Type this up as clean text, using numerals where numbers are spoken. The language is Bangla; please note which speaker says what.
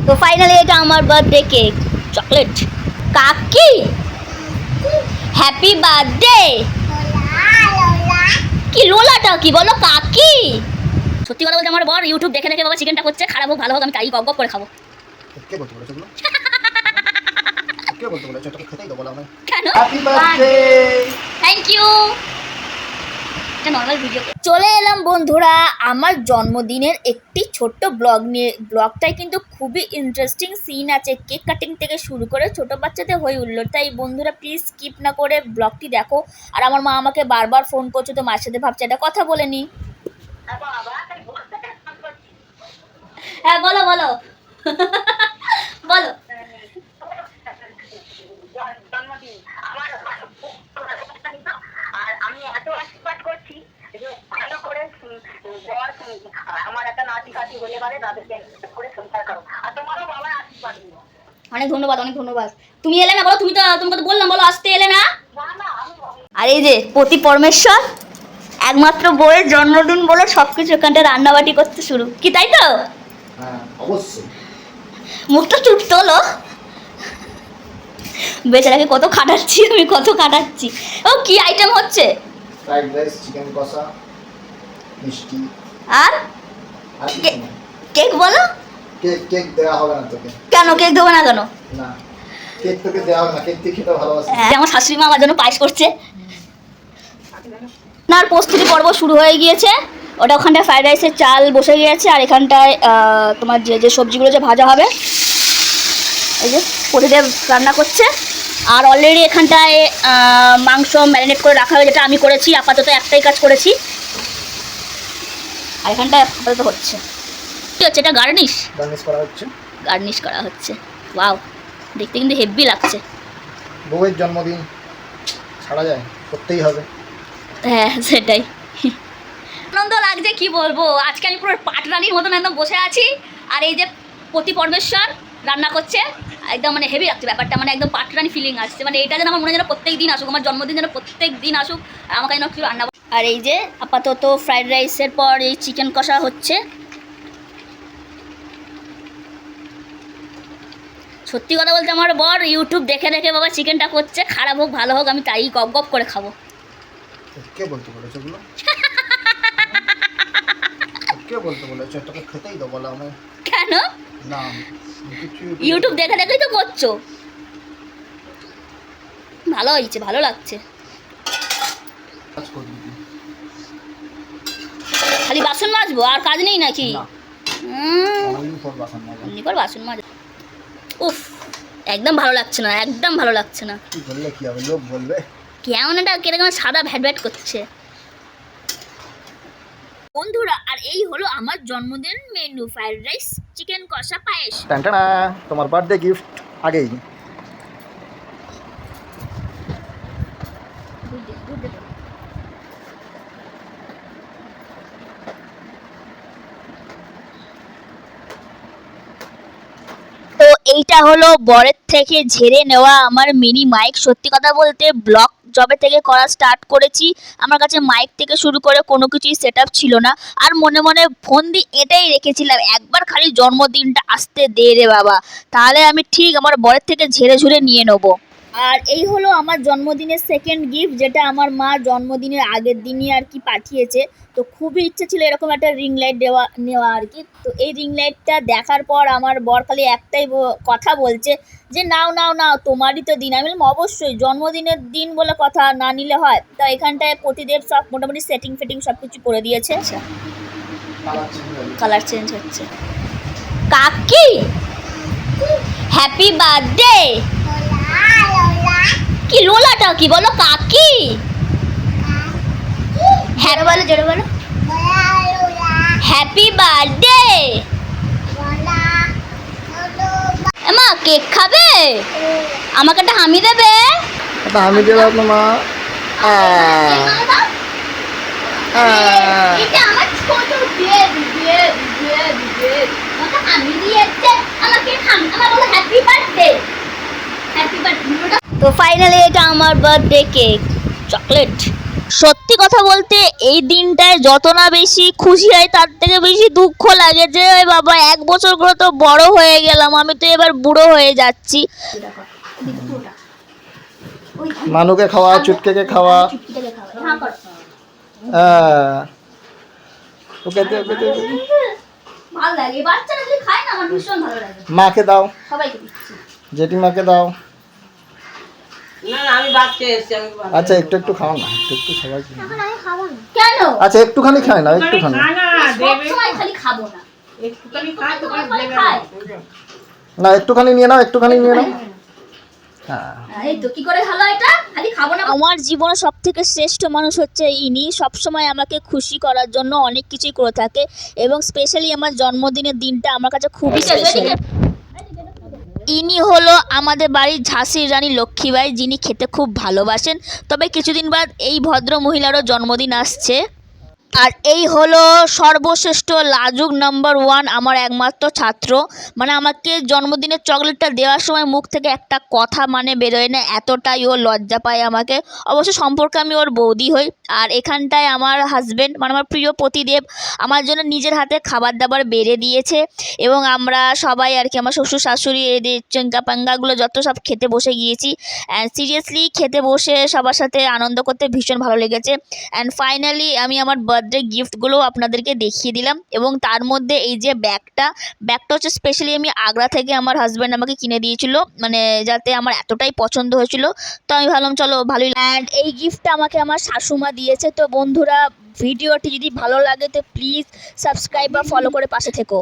Speaker 1: তো ফাইনালি এটা আমার বার্থডে কেক, চকলেট। কাকি হ্যাপি বার্থডে। কি লোলাটা কি বলো কাকি? সত্যি কথা বলতে আমার বর ইউটিউব দেখে দেখে বাবা চিকেনটা করছে, খারাপ হোক ভালো হোক আমি তাই গপ গপ করে খাবো।
Speaker 2: কে বলতে বলেছে এগুলো? কে বলতে বলেছে? এটা খেতেই দেবো না আমি।
Speaker 1: কেন?
Speaker 2: Happy birthday.
Speaker 1: Thank you. এটা নর্মাল ভিডিও। চলে এলাম বন্ধুরা আমার জন্মদিনের একটি ছোট্ট ব্লগ নিয়ে। ব্লগটায় কিন্তু খুবই ইন্টারেস্টিং সিন আছে, কেক কাটিং থেকে শুরু করে ছোটো বাচ্চাদের হয়ে উঠলো। তাই বন্ধুরা প্লিজ স্কিপ না করে ব্লগটি দেখো। আর আমার মা আমাকে বারবার ফোন করছে, তো মার সাথে ভাবছে একটা কথা বলে নি। হ্যাঁ বলো বলো বলো।
Speaker 3: আমি এত আশীর্বাদ করছি যে ভালো করে আমার একটা নাতি কাটি হলে পারে তাদেরকে করে সংসার করো, আর তোমারও বাবার আশীর্বাদ দিও।
Speaker 1: অনেক ধন্যবাদ অনেক ধন্যবাদ। তুমি এলে না বলো, তুমি তো তোমাকে তো বললাম বলো আসতে, এলে না। আর এই যে পতি পরমেশ্বর একমাত্র বউয়ের জন্মদিন বলে সবকিছু এখানটা রান্নাবাটি করতে শুরু, কি তাই তো?
Speaker 2: হ্যাঁ অবশ্যই।
Speaker 1: মুখটা চুপ তোলো, বেচারাকে কত খাটাচ্ছি আমি, কত খাটাচ্ছি। ও কি আইটেম হচ্ছে?
Speaker 2: ফ্রাইড রাইস, চিকেন কষা, মিষ্টি
Speaker 1: আর
Speaker 2: আর
Speaker 1: কেক বলো।
Speaker 2: কেক কেক দেওয়া হবে না তোকে।
Speaker 1: কেন কেক দেবো না কেন?
Speaker 2: না কেক তোকে দেওয়া হবে না, কেক তুই খেতে ভালোবাসি।
Speaker 1: আমার শাশুড়ি মা আমার জন্য পায়েস করছে। না আর প্রস্তুতি পর্ব শুরু হয়ে গিয়েছে। ওটা ওখানটায় ফ্রাইড রাইসের চাল বসে গিয়েছে, আর এখানটায় তোমার যে যে সবজিগুলো যে ভাজা হবে, এই যে প্রতিদেব রান্না করছে। আর অলরেডি এখানটায় মাংস ম্যারিনেট করে রাখা হয়েছে, যেটা আমি করেছি। আপাতত একটাই কাজ করেছি, আর এখানটায় আপাতত হচ্ছে কি হচ্ছে, এটা গার্নিশ
Speaker 2: করা হচ্ছে।
Speaker 1: গার্নিশ করা হচ্ছে। ওয়াও, দেখতে কিন্তু হেভি লাগছে।
Speaker 2: বউয়ের জন্মদিন ছাড়া যায়, করতেই হবে।
Speaker 1: হ্যাঁ সেটাই, আনন্দ লাগছে কি বলবো। আজকে আমি পুরো পাটরানির মতন একদম বসে আছি, আর এই যে পতি পরমেশ্বর রান্না করছে, একদম মানে হেভি লাগছে ব্যাপারটা, মানে একদম পাটরানি ফিলিং আসছে। মানে এটা যেন আমার মনে যেন প্রত্যেক দিন আসুক, আমার জন্মদিন যেন প্রত্যেক দিন আসুক, আর আমাকে যেন কিছু রান্না। আর এই যে আপাতত ফ্রাইড রাইসের পর এই চিকেন কষা হচ্ছে। সত্যি কথা বলতে আমার বর ইউটিউব দেখে দেখে বাবা চিকেনটা করছে, খারাপ হোক ভালো হোক আমি তাই গপ গপ করে খাবো।
Speaker 2: কে বলতে বলেছে এগুলো? কে বলতে বলেছে? তোকে খেতেই দেবো না আমি।
Speaker 1: কেন?
Speaker 2: না
Speaker 1: ইউটিউব দেখে দেখেই তো করছো। ভালো হয়েছে, ভালো লাগছে। খালি বাসন মাজবো আর কাজ নেই নাকি? বাসন মাজ। উফ একদম ভালো লাগছে না, একদম ভালো লাগছে না।
Speaker 2: কি বললে কি হবে, লোক বলবে।
Speaker 1: কেমন এটা কিরকম সাদা ভ্যাট ভ্যাট করছে বন্ধুরা। আর এই হলো আমার জন্মদিন মেনু, ফ্রাইড রাইস, চিকেন কষা, পায়েস।
Speaker 2: টানটানা, তোমার বার্থডে গিফট আগেই।
Speaker 1: তো এইটা হলো বরের থেকে ঝেড়ে নেওয়া আমার মিনি মাইক। সত্যি কথা বলতে ব্লগ জবে থেকে করা স্টার্ট করেছি, আমার কাছে মাইক থেকে শুরু করে কোনো কিছুই সেট আপ ছিল না। আর মনে মনে ফোন দিয়ে এটাই রেখেছিলাম, একবার খালি জন্মদিনটা আসতে দে রে বাবা, তাহলে আমি ঠিক আমার বরের থেকে ঝেড়ে ঝুড়ে নিয়ে নেবো। আর এই হলো আমার জন্মদিনের সেকেন্ড গিফট, যেটা আমার মা জন্মদিনের আগের দিনই আর কি পাঠিয়েছে। তো খুবই ইচ্ছে ছিল এরকম একটা রিং লাইট নেওয়া আর কি। তো এই রিং লাইটটা দেখার পর আমার বর খালি একটাই কথা বলছে যে নাও নাও নাও, তোমারই তো দিন। আমি বললাম অবশ্যই, জন্মদিনের দিন বলে কথা, না নিলে হয়? তো এখানটায় প্রতিদেব সব মোটামুটি সেটিং ফেটিং সব কিছু করে দিয়েছে। কালার চেঞ্জ হচ্ছে। কাকি হ্যাপি বার্থডে। কি লোলাটা কি বলো কাকি? হ্যাঁ বলো, জোরে বলো। Happy birthday. মা কেক খাবে? আমাকে একটা হামি দেবে?
Speaker 2: এটা আমি দিলাম আপনার মা।
Speaker 1: এটা আমার ছোট আমাকে হামি দিয়েছে, আমাকে হামি, আমার বলো হ্যাপি বার্থডে, হ্যাপি বার্থডে। তো ফাইনালি এটা আমার বার্থডে কেক, চকলেট। সত্যি কথা বলতে এই দিনটায় যত না বেশি খুশি হয় তার থেকে বেশি দুঃখ লাগে যে ওই বাবা 1 বছর করে তো বড় হয়ে গেলাম, আমি তো এবার বুড়ো হয়ে যাচ্ছি।
Speaker 2: মানুকে খাওয়া, চুটকেকে খাওয়া। ওকে দে, ওকে দে, ওকে দে।
Speaker 1: ভালো লাগে, বাচ্চারা যদি খায় না আমার ভীষণ ভালো লাগে।
Speaker 2: মাকে দাও,
Speaker 1: সবাইকে দিচ্ছি।
Speaker 2: জেঠিমাকে দাও।
Speaker 4: না না আমি ভাত খেয়ে এসেছি, আমি ভাত
Speaker 2: আচ্ছা একটু একটু খাও না, একটু একটু সবাই খেয়ে নাও।
Speaker 1: এখন আমি খাবো না। কেন?
Speaker 2: আচ্ছা একটুখানি খাই না, একটুখানি।
Speaker 4: খা না দেবে
Speaker 1: সবসময় খালি খাবো না।
Speaker 4: একটুখানি খা তো
Speaker 1: একটুখানি
Speaker 4: দেবে
Speaker 1: খায়।
Speaker 2: না একটুখানি নিয়ে নাও, একটুখানি নিয়ে নাও। হ্যাঁ
Speaker 1: এই তো কি করে হলো এটা? খালি খাবো না। আমার জীবনে সবথেকে শ্রেষ্ঠ মানুষ হচ্ছে ইনি। সবসময় আমাকে খুশি করার জন্য অনেক কিছুই করে থাকে এবং স্পেশালি আমার জন্মদিনের দিনটা আমার কাছে খুবই স্পেশাল। ইনি হলো আমাদের বাড়ির ঝাঁসির রানী লক্ষ্মীবাই, যিনি খেতে খুব ভালোবাসেন। তবে কিছুদিন বাদ এই ভদ্র মহিলারও জন্মদিন আসছে। আর এই হলো সর্বশ্রেষ্ঠ লাজুক নাম্বার 1 আমার একমাত্র ছাত্র। মানে আমাকে জন্মদিনের চকলেটটা দেওয়ার সময় মুখ থেকে একটা কথা মানে বেরোয় না, এতটাই ও লজ্জা পায় আমাকে। অবশ্য সম্পর্কে আমি ওর বৌদি হই। আর এখানটায় আমার হাজব্যান্ড মানে আমার প্রিয় পতিদেব আমার জন্য নিজের হাতে খাবার দাবার বেড়ে দিয়েছে এবং আমরা সবাই আর কি আমার শ্বশুর শাশুড়ি এদের চেঙ্গা পাঙ্গাগুলো যত সব খেতে বসে গিয়েছি। অ্যান্ড সিরিয়াসলি খেতে বসে সবার সাথে আনন্দ করতে ভীষণ ভালো লেগেছে। অ্যান্ড ফাইনালি আমি আমার বার্থডে গিফটগুলো আপনাদেরকে দেখিয়ে দিলাম এবং তার মধ্যে এই যে ব্যাগটা হচ্ছে স্পেশালি আমি আগ্রা থেকে আমার হাজব্যান্ড আমাকে কিনে দিয়েছিল, মানে যাতে আমার এতটাই পছন্দ হয়েছিল। তো আমি ভাবলাম চলো ভালোই। অ্যান্ড এই গিফটটা আমাকে আমার শাশুমা দিয়েছে। তো বন্ধুরা ভিডিওটি যদি ভালো লাগে তো প্লিজ সাবস্ক্রাইব বা ফলো করে পাশে থেকো।